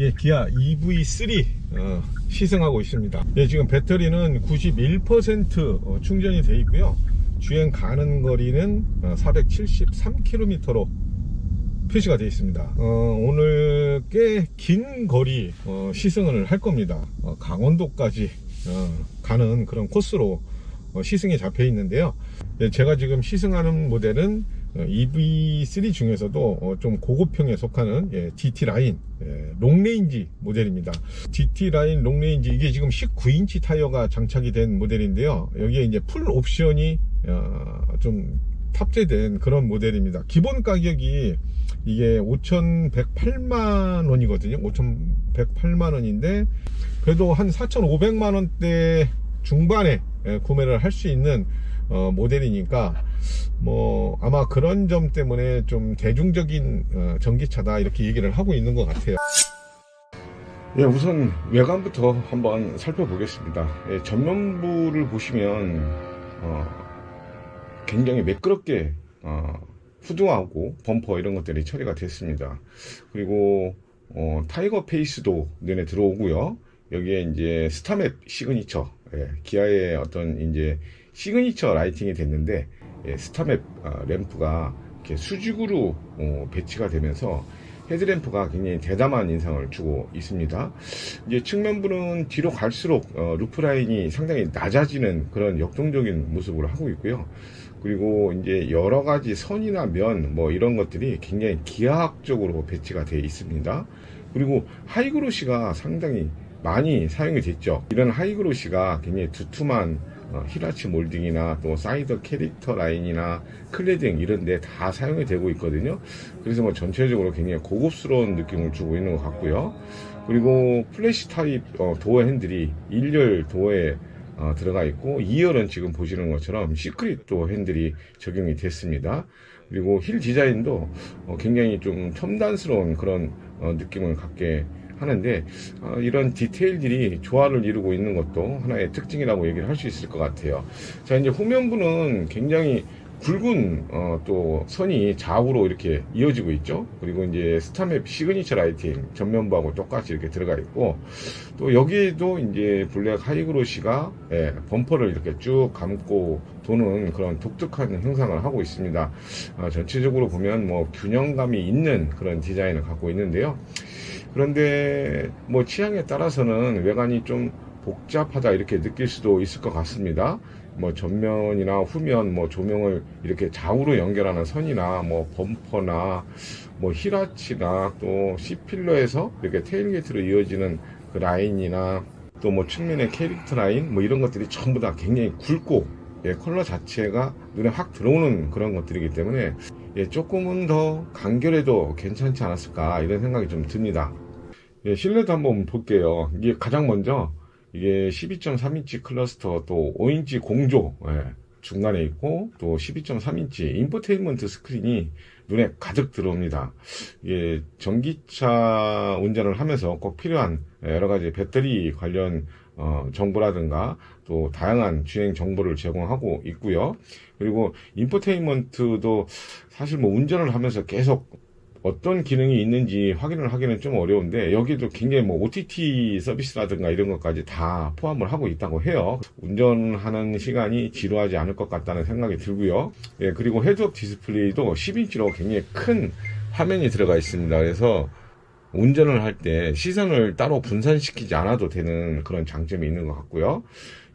예, 기아 EV3 시승하고 있습니다. 예, 지금 배터리는 91% 충전이 되어 있고요. 주행 가는 거리는 473km로 표시가 되어 있습니다. 오늘 꽤 긴 거리 시승을 할 겁니다. 강원도까지 가는 그런 코스로 시승이 잡혀 있는데요. 예, 제가 지금 시승하는 모델은 EV3 중에서도 좀 고급형에 속하는 GT 라인 롱레인지 모델입니다. GT 라인 롱레인지, 이게 지금 19인치 타이어가 장착이 된 모델인데요. 여기에 이제 풀 옵션이 좀 탑재된 그런 모델입니다. 기본 가격이 이게 5,108만 원이거든요. 5,108만 원인데 그래도 한 4,500만 원대 중반에 구매를 할 수 있는 모델이니까 뭐 아마 그런 점 때문에 좀 대중적인 전기차다 이렇게 얘기를 하고 있는 것 같아요. 예, 우선 외관부터 한번 살펴보겠습니다. 예, 전면부를 보시면 굉장히 매끄럽게 후드하고 범퍼 이런 것들이 처리가 됐습니다. 그리고 타이거 페이스도 눈에 들어오고요. 여기에 이제 스타맵 시그니처, 기아의 어떤 이제 시그니처 라이팅이 됐는데, 스타맵 램프가 이렇게 수직으로 배치가 되면서 헤드램프가 굉장히 대담한 인상을 주고 있습니다. 이제 측면부는 뒤로 갈수록 루프 라인이 상당히 낮아지는 그런 역동적인 모습을 하고 있고요. 그리고 이제 여러 가지 선이나 면 뭐 이런 것들이 굉장히 기하학적으로 배치가 되어 있습니다. 그리고 하이그로시가 상당히 많이 사용이 됐죠. 이런 하이그로시가 굉장히 두툼한 히라치 몰딩이나 또 사이드 캐릭터 라인이나 클레딩 이런 데 다 사용이 되고 있거든요. 그래서 뭐 전체적으로 굉장히 고급스러운 느낌을 주고 있는 것 같고요. 그리고 플래시 타입 도어 핸들이 1열 도어에 들어가 있고 2열은 지금 보시는 것처럼 시크릿 도어 핸들이 적용이 됐습니다. 그리고 힐 디자인도 굉장히 좀 첨단스러운 그런 느낌을 갖게 하는데, 이런 디테일들이 조화를 이루고 있는 것도 하나의 특징이라고 얘기를 할 수 있을 것 같아요. 자, 이제 후면부는 굉장히 굵은 또 선이 좌우로 이렇게 이어지고 있죠. 그리고 이제 스타맵 시그니처 라이팅 전면부하고 똑같이 이렇게 들어가 있고, 또 여기에도 이제 블랙 하이그로시가 범퍼를 이렇게 쭉 감고 도는 그런 독특한 형상을 하고 있습니다. 전체적으로 보면 뭐 균형감이 있는 그런 디자인을 갖고 있는데요. 그런데 뭐 취향에 따라서는 외관이 좀 복잡하다 이렇게 느낄 수도 있을 것 같습니다. 뭐 전면이나 후면 뭐 조명을 이렇게 좌우로 연결하는 선이나 뭐 범퍼나 뭐 히라치나 또 C필러에서 이렇게 테일게이트로 이어지는 그 라인이나 또 뭐 측면의 캐릭터 라인 뭐 이런 것들이 전부 다 굉장히 굵고 컬러 자체가 눈에 확 들어오는 그런 것들이기 때문에 조금은 더 간결해도 괜찮지 않았을까 이런 생각이 좀 듭니다. 실내도 한번 볼게요. 이게 가장 먼저 이게 12.3인치 클러스터 또 5인치 공조 중간에 있고 또 12.3인치 인포테인먼트 스크린이 눈에 가득 들어옵니다. 이게 전기차 운전을 하면서 꼭 필요한 여러 가지 배터리 관련 정보라든가 또 다양한 주행 정보를 제공하고 있고요. 그리고 인포테인먼트도 사실 뭐 운전을 하면서 계속 어떤 기능이 있는지 확인을 하기는 좀 어려운데, 여기도 굉장히 뭐 OTT 서비스라든가 이런 것까지 다 포함을 하고 있다고 해요. 운전하는 시간이 지루하지 않을 것 같다는 생각이 들고요. 그리고 헤드업 디스플레이도 10인치로 굉장히 큰 화면이 들어가 있습니다. 그래서 운전을 할 때 시선을 따로 분산시키지 않아도 되는 그런 장점이 있는 것 같고요.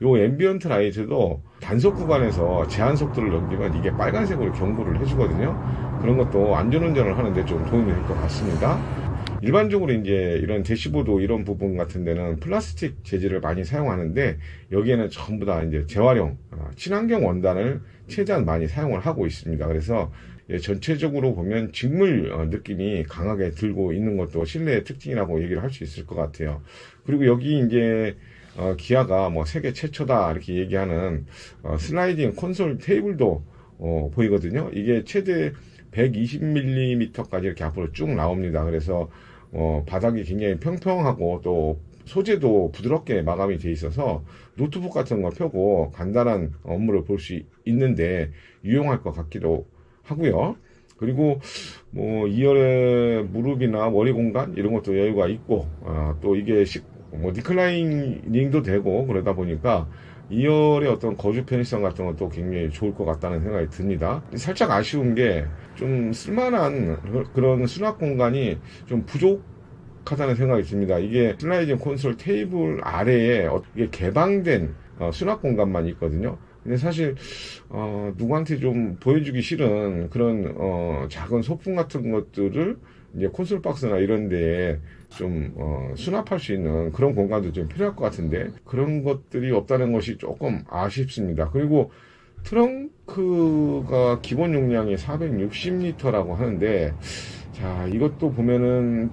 요 앰비언트 라이트도 단속 구간에서 제한 속도를 넘기면 이게 빨간색으로 경고를 해주거든요. 그런 것도 안전운전을 하는데 좀 도움이 될 것 같습니다. 일반적으로 이제 이런 대시보드 이런 부분 같은 데는 플라스틱 재질을 많이 사용하는데, 여기에는 전부 다 이제 재활용, 친환경 원단을 최대한 많이 사용을 하고 있습니다. 그래서 전체적으로 보면 직물 느낌이 강하게 들고 있는 것도 실내의 특징이라고 얘기를 할 수 있을 것 같아요. 그리고 여기 이제 기아가 뭐 세계 최초다 이렇게 얘기하는 슬라이딩 콘솔 테이블도 보이거든요. 이게 최대 120mm까지 이렇게 앞으로 쭉 나옵니다. 그래서 바닥이 굉장히 평평하고 또 소재도 부드럽게 마감이 돼 있어서 노트북 같은 거 펴고 간단한 업무를 볼 수 있는데 유용할 것 같기도 하고요. 그리고 뭐 2열에 무릎이나 머리 공간 이런 것도 여유가 있고, 또 이게 뭐 리클라이닝도 되고 그러다 보니까 2열의 어떤 거주 편의성 같은 것도 굉장히 좋을 것 같다는 생각이 듭니다. 살짝 아쉬운 게 좀 쓸만한 그런 수납 공간이 좀 부족하다는 생각이 듭니다. 이게 슬라이딩 콘솔 테이블 아래에 이게 개방된 수납 공간만 있거든요. 근데 사실 누구한테 좀 보여주기 싫은 그런 작은 소품 같은 것들을 이제 콘솔 박스나 이런 데에 좀 수납할 수 있는 그런 공간도 좀 필요할 것 같은데 그런 것들이 없다는 것이 조금 아쉽습니다. 그리고 트렁크가 기본 용량이 460리터라고 하는데, 자, 이것도 보면은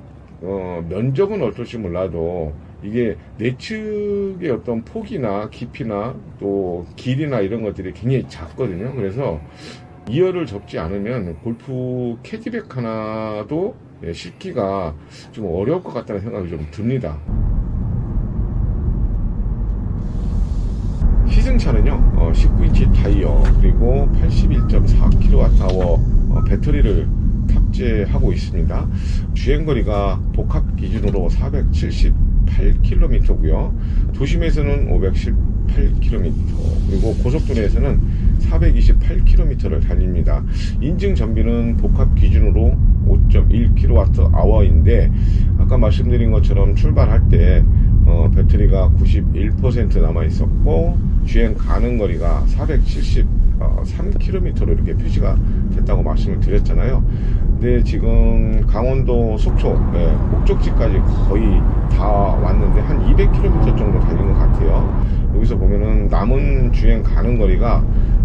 면적은 어떨지 몰라도 이게 내측의 어떤 폭이나 깊이나 또 길이나 이런 것들이 굉장히 작거든요. 그래서 2열을 접지 않으면 골프 캐디백 하나도 싣기가 좀 어려울 것 같다는 생각이 좀 듭니다. 시승차는요 19인치 타이어 그리고 81.4kWh 배터리를 탑재하고 있습니다. 주행거리가 복합 기준으로 478km고요. 도심에서는 518km 그리고 고속도로에서는 428km를 달립니다. 인증 전비는 복합 기준으로 5.1kWh인데 아까 말씀드린 것처럼 출발할 때 배터리가 91% 남아 있었고 주행 가능 거리가 473km로 이렇게 표시가 됐다고 말씀을 드렸잖아요. 근데 지금 강원도 속초 목적지까지 거의 다 왔는데 한 200km 정도 달린 것 같아요. 여기서 보면은 남은 주행 가능 거리가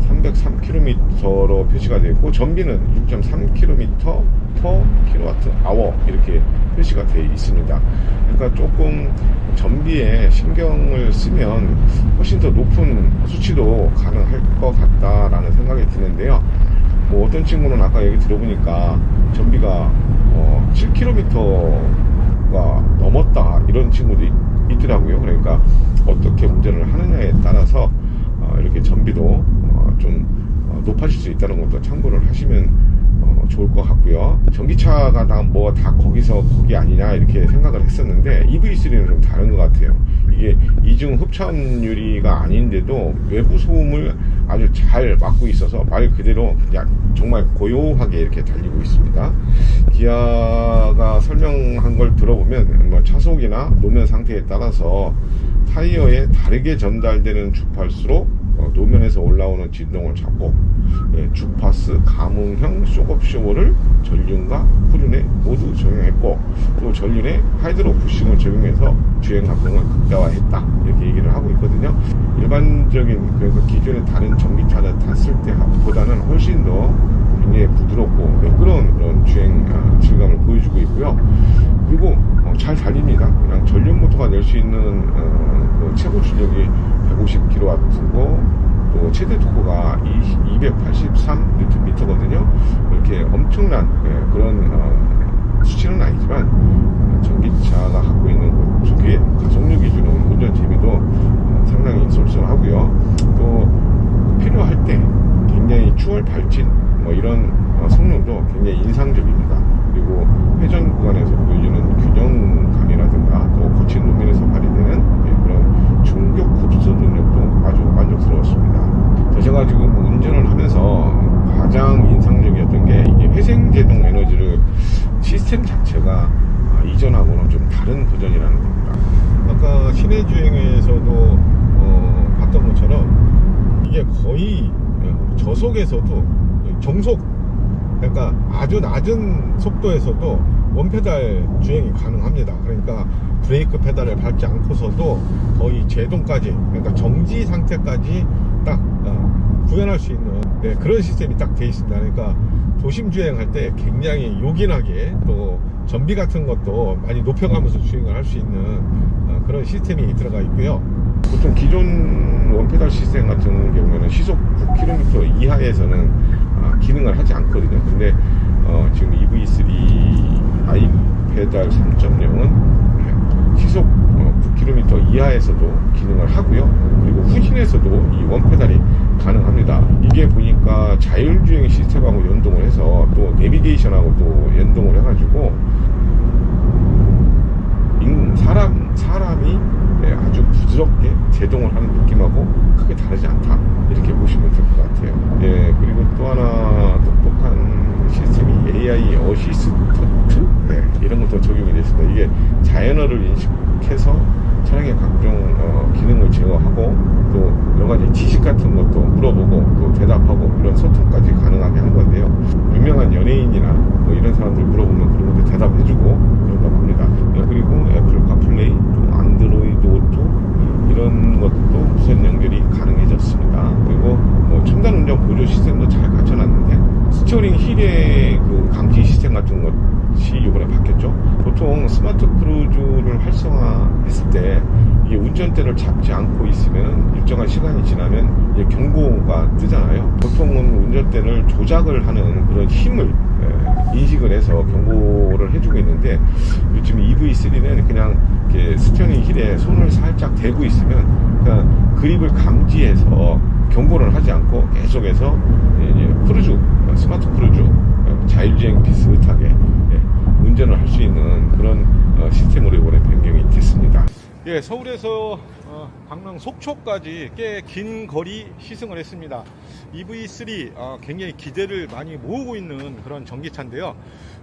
303km로 표시가 되어 있고 전비는 6.3km per kWh 이렇게 표시가 되어 있습니다. 그러니까 조금 전비에 신경을 쓰면 훨씬 더 높은 수치도 가능할 것 같다라는 생각이 드는데요. 뭐 어떤 친구는 아까 얘기 들어보니까 전비가 7km가 넘었다 이런 친구도 있더라고요. 그러니까 어떻게 운전을 하느냐에 따라서 이렇게 전비도 좀 높아질 수 있다는 것도 참고를 하시면 좋을 것 같고요. 전기차가 다 거기서 거기 아니냐 이렇게 생각을 했었는데 EV3는 좀 다른 것 같아요. 이게 이중 흡착 유리가 아닌데도 외부 소음을 아주 잘 막고 있어서 말 그대로 그냥 정말 고요하게 이렇게 달리고 있습니다. 기아가 설명한 걸 들어보면 뭐 차속이나 노면 상태에 따라서 타이어에 다르게 전달되는 주파수로 노면에서 올라오는 진동을 잡고 주파수 감응형 쇼업쇼를 전륜과 후륜에 모두 적용했고 또 전륜에 하이드로 부싱을 적용해서 주행 감동을 극대화했다 이렇게 얘기를 하고 있거든요. 일반적인 그래서 기존의 다른 전기차를 탔을 때보다는 훨씬 더 굉장히 부드럽고 매끄러운 그런 주행 질감을 보여주고 있고요. 그리고 잘 달립니다. 그냥 전륜 모터가 낼 수 있는 그 최고 출력이 150kW고 또 최대 토크가 283Nm거든요. 이렇게 엄청난 그런 수치는 아니지만 전기차가 갖고 있는 특유의 가속력 기준은 운전 재미도 상당히 쏠쏠하고요. 또 필요할 때 굉장히 추월 발진 뭐 이런 성능도 굉장히 인상적입니다. 그리고 회전 구간에서 보여주는 균형감이라든가 또 거친路面에서 발휘되는 그런 충격 흡수 능력도 아주 만족스러웠습니다. 제가 지금 운전을 하면서 가장 인상적이었던 게 이게 회생제동 에너지를 시스템 자체가 이전하고는 좀 다른 버전이라는 겁니다. 아까 시내 주행에서도 봤던 것처럼 이게 거의 저속에서도 정속 그러니까 아주 낮은 속도에서도 원페달 주행이 가능합니다. 그러니까 브레이크 페달을 밟지 않고서도 거의 제동까지 그러니까 정지 상태까지 딱 구현할 수 있는 그런 시스템이 딱 되어 있습니다. 그러니까 도심 주행할 때 굉장히 요긴하게 또 전비 같은 것도 많이 높여가면서 주행을 할 수 있는 그런 시스템이 들어가 있고요. 보통 기존 원페달 시스템 같은 경우에는 시속 9km 이하에서는 기능을 하지 않거든요. 근데 지금 EV3 i 페달 3.0은 시속 9km 이하에서도 기능을 하고요. 그리고 후진에서도 이 원페달이 가능합니다. 이게 보니까 자율주행 시스템하고 연동을 해서 또 내비게이션하고 또 연동을 해가지고 사람이 아주 부드럽게 제동을 하는 느낌하고 크게 다르지 않다, 이렇게 보시면 될 것 같아요. 예, 그리고 또 하나 똑똑한 시스템이 AI 어시스턴트, 이런 것도 적용이 됐습니다. 이게 자연어를 인식해서 차량의 각종 기능을 제어하고 또 여러 가지 지식 같은 것도 물어보고 또 대답하고 이런 소통까지 가능하게 한 건데요. 유명한 연예인이나 뭐 이런 사람들 물어보면 그런 것도 대답해주고 그런다고 합니다. 그리고 애플 카플레이, 또 안드로이드 오토 이런 것도 무선 연결이 가능해졌습니다. 그리고 뭐 첨단 운전 보조 시스템도 잘 갖춰놨는데 스티어링 힐의 그 감지 시스템 같은 것이 이번에 바뀌었죠. 보통 스마트 크루즈를 활성화했을 때 이게 운전대를 잡지 않고 있으면 일정한 시간이 지나면 이제 경고가 뜨잖아요. 보통은 운전대를 조작을 하는 그런 힘을 인식을 해서 경고를 해주고 있는데, 요즘 EV3는 그냥 이렇게 스티어링 힐에 손을 살짝 대고 있으면 그냥 그립을 감지해서 경고를 하지 않고 계속해서 이제 크루즈, 스마트 크루즈, 자율주행 비슷하게 운전을 할 수 있는 그런 시스템으로 이번에 변경이 됐습니다. 예, 서울에서 강릉 속초까지 꽤 긴 거리 시승을 했습니다. EV3 굉장히 기대를 많이 모으고 있는 그런 전기차인데요.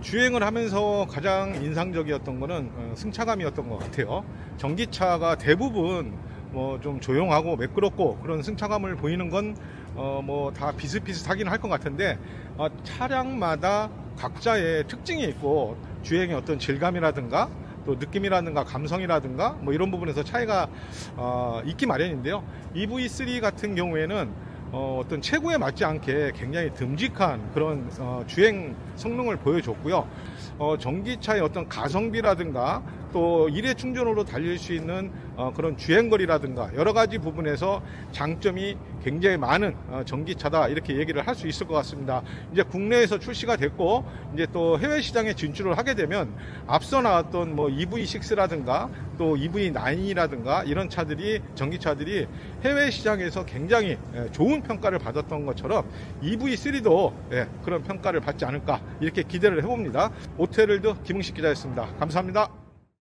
주행을 하면서 가장 인상적이었던 거는 승차감이었던 것 같아요. 전기차가 대부분 뭐 좀 조용하고 매끄럽고 그런 승차감을 보이는 건 뭐 다 비슷비슷하긴 할 것 같은데, 차량마다 각자의 특징이 있고 주행의 어떤 질감이라든가 또 느낌이라든가 감성이라든가 뭐 이런 부분에서 차이가 있기 마련인데요. EV3 같은 경우에는 어떤 체구에 맞지 않게 굉장히 듬직한 그런 주행 성능을 보여줬고요. 전기차의 어떤 가성비라든가 또 일회 충전으로 달릴 수 있는 그런 주행거리라든가 여러 가지 부분에서 장점이 굉장히 많은 전기차다, 이렇게 얘기를 할 수 있을 것 같습니다. 이제 국내에서 출시가 됐고 이제 또 해외 시장에 진출을 하게 되면 앞서 나왔던 뭐 EV6라든가 또 EV9이라든가 이런 차들이, 전기차들이 해외 시장에서 굉장히 좋은 평가를 받았던 것처럼 EV3도 그런 평가를 받지 않을까, 이렇게 기대를 해봅니다. 오토헤럴드 김웅식 기자였습니다. 감사합니다.